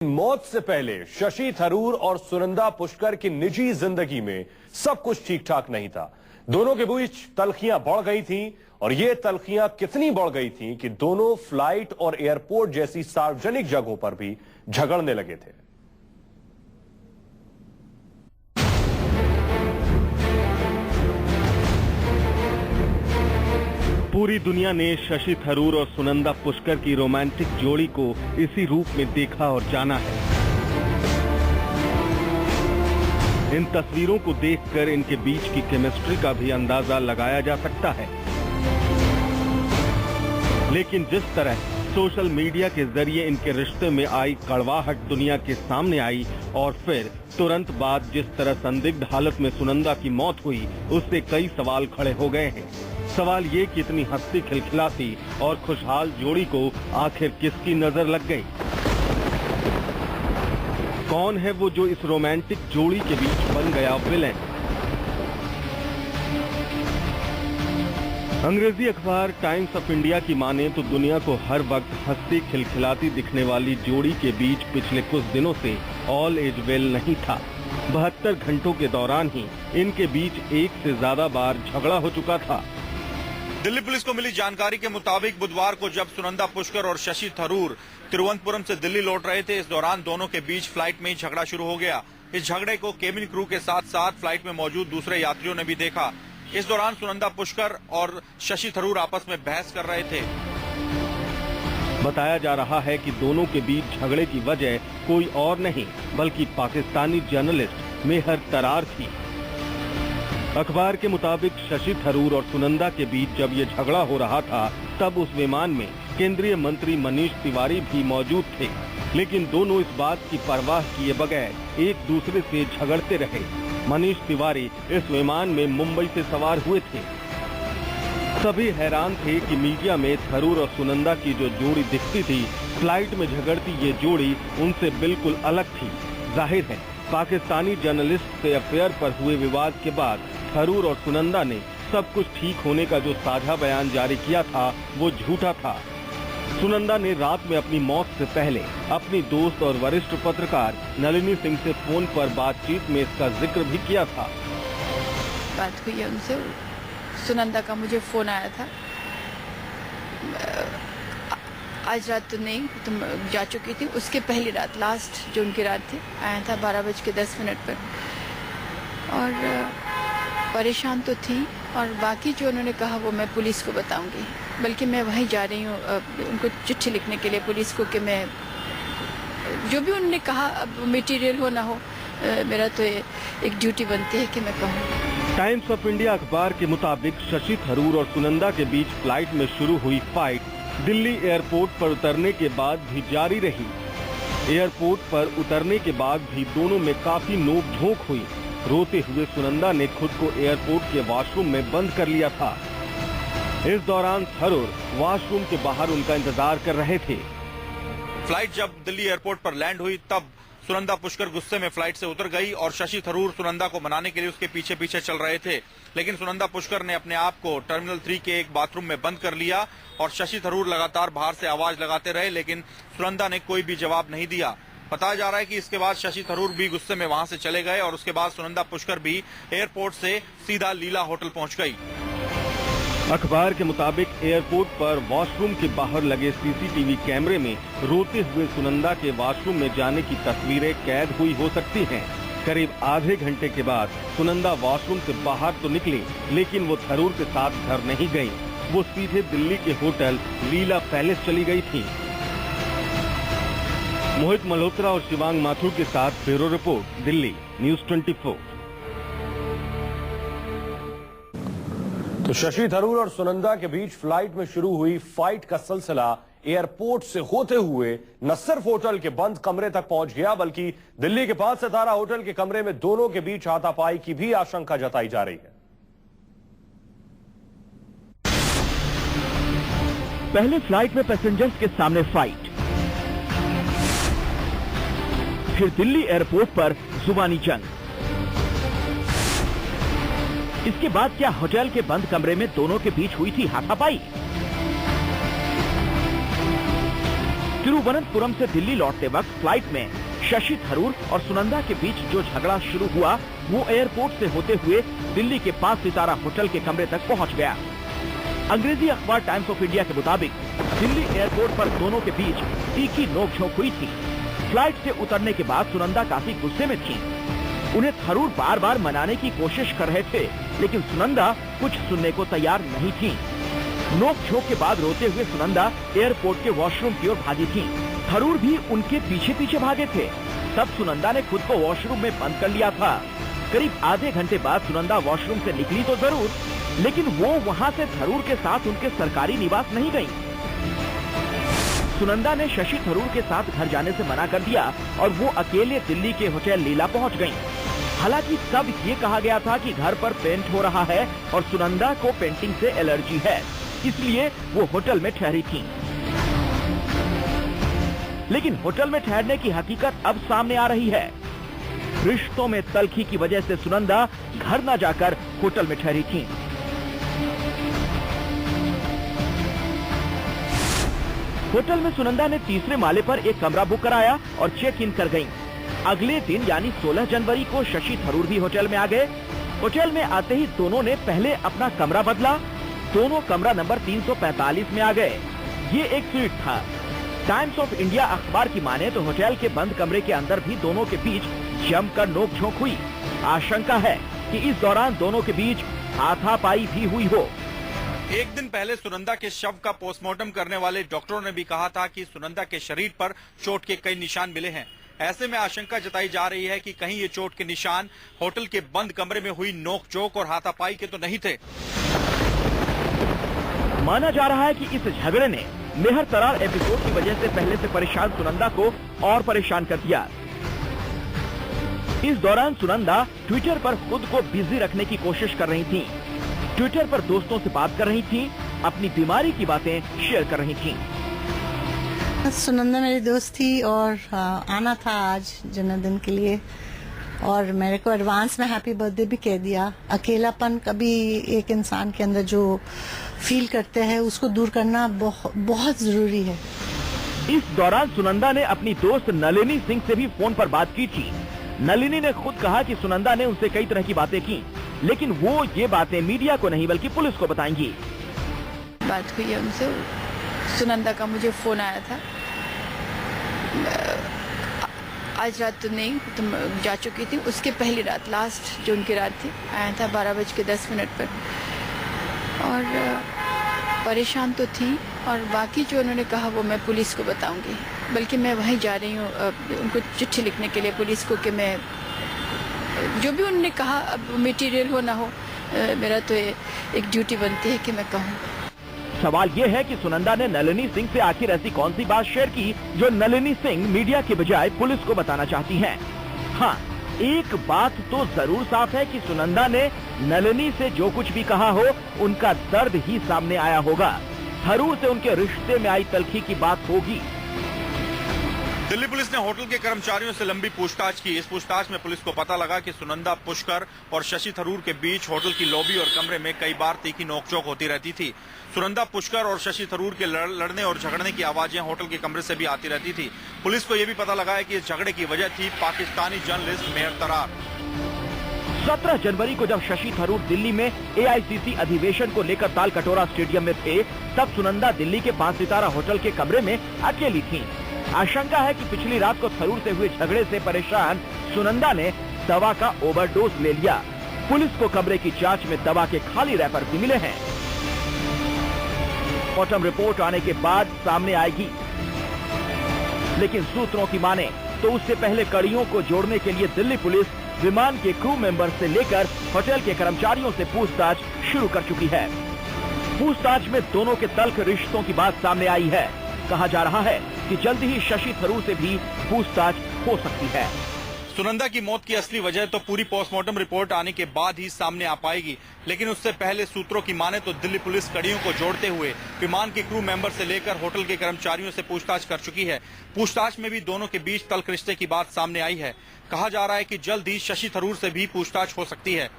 मौत से पहले शशि थरूर और सुनंदा पुष्कर की निजी जिंदगी में सब कुछ ठीक ठाक नहीं था। दोनों के बीच तल्खियां बढ़ गई थीं और ये तल्खियां कितनी बढ़ गई थीं कि दोनों फ्लाइट और एयरपोर्ट जैसी सार्वजनिक जगहों पर भी झगड़ने लगे थे। पूरी दुनिया ने शशि थरूर और सुनंदा पुष्कर की रोमांटिक जोड़ी को इसी रूप में देखा और जाना है। इन तस्वीरों को देखकर इनके बीच की केमिस्ट्री का भी अंदाजा लगाया जा सकता है। लेकिन जिस तरह सोशल मीडिया के जरिए इनके रिश्ते में आई कड़वाहट दुनिया के सामने आई और फिर तुरंत बाद जिस तरह संदिग्ध हालत में सुनंदा की मौत हुई, उससे कई सवाल खड़े हो गए हैं। सवाल ये कि इतनी हंसती खिलखिलाती और खुशहाल जोड़ी को आखिर किसकी नजर लग गई? कौन है वो जो इस रोमांटिक जोड़ी के बीच बन गया विलेन? अंग्रेजी अखबार टाइम्स ऑफ इंडिया की माने तो दुनिया को हर वक्त हंसती खिलखिलाती दिखने वाली जोड़ी के बीच पिछले कुछ दिनों से ऑल इज वेल नहीं था। 72 घंटों के दौरान ही इनके बीच एक से ज्यादा बार झगड़ा हो चुका था। दिल्ली पुलिस को मिली जानकारी के मुताबिक बुधवार को जब सुनंदा पुष्कर और शशि थरूर तिरुवनंतपुरम से दिल्ली लौट रहे थे, इस दौरान दोनों के बीच फ्लाइट में ही झगड़ा शुरू हो गया। इस झगड़े को केबिन क्रू के साथ साथ फ्लाइट में मौजूद दूसरे यात्रियों ने भी देखा। इस दौरान सुनंदा पुष्कर और शशि थरूर आपस में बहस कर रहे थे। बताया जा रहा है कि दोनों के बीच झगड़े की वजह कोई और नहीं बल्कि पाकिस्तानी जर्नलिस्ट मेहर तरार थी। अखबार के मुताबिक शशि थरूर और सुनंदा के बीच जब ये झगड़ा हो रहा था, तब उस विमान में केंद्रीय मंत्री मनीष तिवारी भी मौजूद थे, लेकिन दोनों इस बात की परवाह किए बगैर एक दूसरे से झगड़ते रहे। मनीष तिवारी इस विमान में मुंबई से सवार हुए थे। सभी हैरान थे कि मीडिया में थरूर और सुनंदा की जो जोड़ी दिखती थी, फ्लाइट में झगड़ती ये जोड़ी उनसे बिल्कुल अलग थी। जाहिर है पाकिस्तानी जर्नलिस्ट से अफेयर पर हुए विवाद के बाद थरूर और सुनंदा ने सब कुछ ठीक होने का जो साझा बयान जारी किया था, वो झूठा था। सुनंदा ने रात में अपनी मौत से पहले अपनी दोस्त और वरिष्ठ पत्रकार नलिनी सिंह से फोन पर बातचीत में इसका जिक्र भी किया था। बात हुई है उनसे, सुनंदा का मुझे फोन आया था। आज रात तो नहीं, तुम जा चुकी थी। उसके पहली रात, लास्ट जो उनकी रात थी, आया था 12:10 पर। और परेशान तो थी, और बाकी जो उन्होंने कहा वो मैं पुलिस को बताऊंगी। बल्कि मैं वहीं जा रही हूँ उनको चिट्ठी लिखने के लिए पुलिस को, कि मैं जो भी उन्होंने कहा, अब मटेरियल हो ना हो, मेरा तो एक ड्यूटी बनती है कि मैं कहूँ। टाइम्स ऑफ इंडिया अखबार के मुताबिक शशि थरूर और सुनंदा के बीच फ्लाइट में शुरू हुई फाइट दिल्ली एयरपोर्ट पर उतरने के बाद भी जारी रही। एयरपोर्ट पर उतरने के बाद भी दोनों में काफी नोक-झोंक हुई। रोते हुए सुनंदा ने खुद को एयरपोर्ट के वॉशरूम में बंद कर लिया था। इस दौरान थरूर वॉशरूम के बाहर उनका इंतजार कर रहे थे। फ्लाइट जब दिल्ली एयरपोर्ट पर लैंड हुई, तब सुनंदा पुष्कर गुस्से में फ्लाइट से उतर गई और शशि थरूर सुनंदा को मनाने के लिए उसके पीछे पीछे चल रहे थे। लेकिन सुनंदा पुष्कर ने अपने आप को टर्मिनल 3 के एक बाथरूम में बंद कर लिया और शशि थरूर लगातार बाहर से आवाज लगाते रहे, लेकिन सुनंदा ने कोई भी जवाब नहीं दिया। बताया जा रहा है कि इसके बाद शशि थरूर भी गुस्से में वहां से चले गए और उसके बाद सुनंदा पुष्कर भी एयरपोर्ट से सीधा लीला होटल पहुंच गई। अखबार के मुताबिक एयरपोर्ट पर वॉशरूम के बाहर लगे सीसीटीवी कैमरे में रोते हुए सुनंदा के वॉशरूम में जाने की तस्वीरें कैद हुई हो सकती हैं। करीब आधे घंटे के बाद सुनंदा वॉशरूम से बाहर तो निकली, लेकिन वो थरूर के साथ घर नहीं गई। वो सीधे दिल्ली के होटल लीला पैलेस चली गई थी। मोहित मल्होत्रा और शिवांग माथुर के साथ ब्यूरो रिपोर्ट, दिल्ली न्यूज 24। तो शशि थरूर और सुनंदा के बीच फ्लाइट में शुरू हुई फाइट का सिलसिला एयरपोर्ट से होते हुए न सिर्फ होटल के बंद कमरे तक पहुंच गया, बल्कि दिल्ली के 5 सितारा होटल के कमरे में दोनों के बीच हाथापाई की भी आशंका जताई जा रही है। पहले फ्लाइट में पैसेंजर्स के सामने फाइट, फिर दिल्ली एयरपोर्ट पर जुबानी जंग। इसके बाद क्या होटल के बंद कमरे में दोनों के बीच हुई थी हाथापाई? तिरुवनंतपुरम से दिल्ली लौटते वक्त फ्लाइट में शशि थरूर और सुनंदा के बीच जो झगड़ा शुरू हुआ वो एयरपोर्ट से होते हुए दिल्ली के 5 सितारा होटल के कमरे तक पहुंच गया। अंग्रेजी अखबार टाइम्स ऑफ इंडिया के मुताबिक दिल्ली एयरपोर्ट पर दोनों के बीच तीखी नोकझोंक हुई थी। फ्लाइट से उतरने के बाद सुनंदा काफी गुस्से में थी। उन्हें थरूर बार बार मनाने की कोशिश कर रहे थे, लेकिन सुनंदा कुछ सुनने को तैयार नहीं थी। नोक-झोंक के बाद रोते हुए सुनंदा एयरपोर्ट के वॉशरूम की ओर भागी थी। थरूर भी उनके पीछे पीछे भागे थे। तब सुनंदा ने खुद को वॉशरूम में बंद कर लिया था। करीब आधे घंटे बाद सुनंदा वॉशरूम से निकली तो जरूर, लेकिन वो वहाँ से थरूर के साथ उनके सरकारी निवास नहीं गयी। सुनंदा ने शशि थरूर के साथ घर जाने से मना कर दिया और वो अकेले दिल्ली के होटल लीला पहुँच गयी। हालांकि तब ये कहा गया था कि घर पर पेंट हो रहा है और सुनंदा को पेंटिंग से एलर्जी है, इसलिए वो होटल में ठहरी थी। लेकिन होटल में ठहरने की हकीकत अब सामने आ रही है। रिश्तों में तल्खी की वजह से सुनंदा घर न जाकर होटल में ठहरी थी। होटल में सुनंदा ने तीसरे माले पर एक कमरा बुक कराया और चेक इन कर गयी। अगले दिन यानी 16 जनवरी को शशि थरूर भी होटल में आ गए। होटल में आते ही दोनों ने पहले अपना कमरा बदला। दोनों कमरा नंबर 345 में आ गए। ये एक स्वीट था। टाइम्स ऑफ इंडिया अखबार की माने तो होटल के बंद कमरे के अंदर भी दोनों के बीच जमकर नोक-झोंक हुई। आशंका है कि इस दौरान दोनों के बीच हाथापाई भी हुई हो। एक दिन पहले सुनंदा के शव का पोस्टमार्टम करने वाले डॉक्टरों ने भी कहा था कि सुनंदा के शरीर पर चोट के कई निशान मिले हैं। ऐसे में आशंका जताई जा रही है कि कहीं ये चोट के निशान होटल के बंद कमरे में हुई नोक-झोंक और हाथापाई के तो नहीं थे। माना जा रहा है कि इस झगड़े ने मेहर तरार एपिसोड की वजह से पहले से परेशान सुनंदा को और परेशान कर दिया। इस दौरान सुनंदा ट्विटर पर खुद को बिजी रखने की कोशिश कर रही थी। ट्विटर पर दोस्तों से बात कर रही थी, अपनी बीमारी की बातें शेयर कर रही थी। सुनंदा मेरी दोस्त थी और आना था आज जन्मदिन के लिए और मेरे को एडवांस में हैप्पी बर्थडे भी कह दिया। अकेलापन कभी एक इंसान के अंदर जो फील करते हैं उसको दूर करना बहुत जरूरी है। इस दौरान सुनंदा ने अपनी दोस्त नलिनी सिंह से भी फोन पर बात की थी। नलिनी ने खुद कहा कि सुनंदा ने उनसे कई तरह की बातें की, लेकिन वो ये बातें मीडिया को नहीं बल्कि पुलिस को बताएंगी। बात हुई है उनसे, सुनंदा का मुझे फोन आया था। आज रात तो नहीं, तुम जा चुकी थी। उसके पहली रात, लास्ट जो उनकी रात थी, आया था 12:10 पर और परेशान तो थी। और बाकी जो उन्होंने कहा वो मैं पुलिस को बताऊंगी, बल्कि मैं वहीं जा रही हूँ उनको चिट्ठी लिखने के लिए पुलिस को कि मैं जो भी उन्होंने कहा, अब मटेरियल हो ना हो, मेरा तो एक ड्यूटी बनती है कि मैं कहूँ। सवाल ये है कि सुनंदा ने नलिनी सिंह से आखिर ऐसी कौन सी बात शेयर की जो नलिनी सिंह मीडिया के बजाय पुलिस को बताना चाहती हैं। हाँ, एक बात तो जरूर साफ है कि सुनंदा ने नलिनी से जो कुछ भी कहा हो उनका दर्द ही सामने आया होगा। थरूर से उनके रिश्ते में आई तल्खी की बात होगी। दिल्ली पुलिस ने होटल के कर्मचारियों से लंबी पूछताछ की। इस पूछताछ में पुलिस को पता लगा कि सुनंदा पुष्कर और शशि थरूर के बीच होटल की लॉबी और कमरे में कई बार तीखी नोकझोंक होती रहती थी। सुनंदा पुष्कर और शशि थरूर के लड़ने और झगड़ने की आवाजें होटल के कमरे से भी आती रहती थी। पुलिस को यह भी पता लगा है कि इस झगड़े की वजह थी पाकिस्तानी जर्नलिस्ट मेहर तरार। 17 जनवरी को जब शशि थरूर दिल्ली में AICC अधिवेशन को लेकर ताल कटोरा स्टेडियम में थे, तब सुनंदा दिल्ली के 5 सितारा होटल के कमरे में अकेली थी। आशंका है कि पिछली रात को थरूर से हुए झगड़े से परेशान सुनंदा ने दवा का ओवरडोज ले लिया। पुलिस को कमरे की जांच में दवा के खाली रैपर भी मिले हैं। पोस्टमार्टम रिपोर्ट आने के बाद सामने आएगी, लेकिन सूत्रों की माने तो उससे पहले कड़ियों को जोड़ने के लिए दिल्ली पुलिस विमान के क्रू मेंबर से लेकर होटल के कर्मचारियों से पूछताछ शुरू कर चुकी है। पूछताछ में दोनों के तल्ख रिश्तों की बात सामने आई है। कहा जा रहा है कि जल्द ही शशि थरूर से भी पूछताछ हो सकती है। सुनंदा की मौत की असली वजह तो पूरी पोस्टमार्टम रिपोर्ट आने के बाद ही सामने आ पाएगी, लेकिन उससे पहले सूत्रों की माने तो दिल्ली पुलिस कड़ियों को जोड़ते हुए विमान के क्रू मेंबर से लेकर होटल के कर्मचारियों से पूछताछ कर चुकी है। पूछताछ में भी दोनों के बीच तल्ख रिश्ते की बात सामने आई है। कहा जा रहा है कि जल्द ही शशि थरूर से भी पूछताछ हो सकती है।